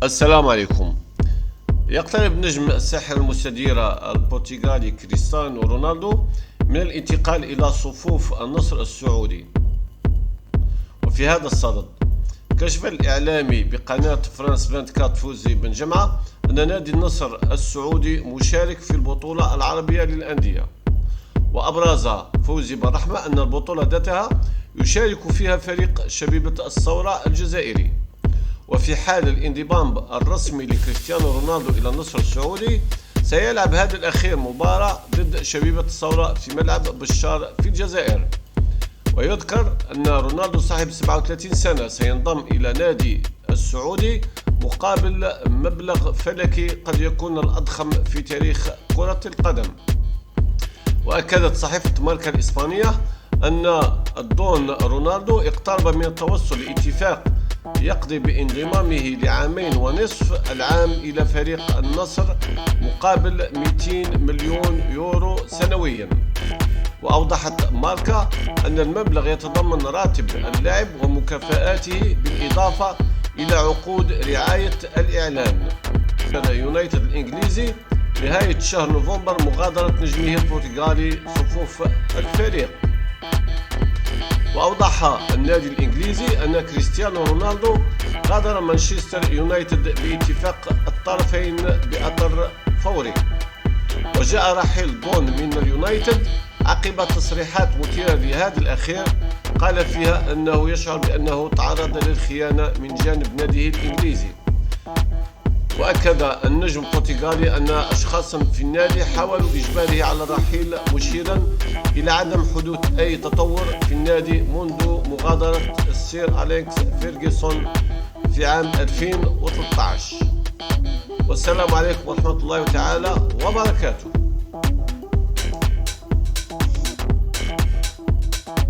السلام عليكم. يقترب نجم الساحر المستدير البرتغالي كريستيانو رونالدو من الانتقال إلى صفوف النصر السعودي. وفي هذا الصدد كشف الإعلامي بقناة فرانس 24 فوزي بن جمعة أن نادي النصر السعودي مشارك في البطولة العربية للأندية. وأبرز فوزي بن رحمة أن البطولة ذاتها يشارك فيها فريق شبيبة الثورة الجزائري. وفي حال الانضمام الرسمي لكريستيانو رونالدو إلى النصر السعودي سيلعب هذا الأخير مباراة ضد شبيبة الثورة في ملعب بشار في الجزائر. ويذكر أن رونالدو صاحب 37 سنة سينضم إلى نادي السعودي مقابل مبلغ فلكي قد يكون الأضخم في تاريخ كرة القدم. وأكدت صحيفة ماركا الإسبانية أن الدون رونالدو اقترب من التوصل لاتفاق يقضي بانضمامه لعامين ونصف العام إلى فريق النصر مقابل 200 مليون يورو سنويا. وأوضحت ماركا أن المبلغ يتضمن راتب اللاعب ومكافآته بالإضافة إلى عقود رعاية الإعلان. يونايتد الإنجليزي نهاية شهر نوفمبر مغادرة نجمه البرتغالي صفوف الفريق. وأوضح النادي الإنجليزي أن كريستيانو رونالدو غادر مانشستر يونايتد باتفاق الطرفين بأثر فوري. وجاء رحيل دون من اليونايتد عقب تصريحات مثيرة لهذا الأخير قال فيها أنه يشعر بأنه تعرض للخيانة من جانب ناديه الإنجليزي. وأكد النجم البرتغالي أن أشخاصا في النادي حاولوا إجباره على الرحيل مشيرا إلى عدم حدوث أي تطور في النادي منذ مغادرة السير أليكس فيرغسون في عام 2013. والسلام عليكم ورحمة الله تعالى وبركاته.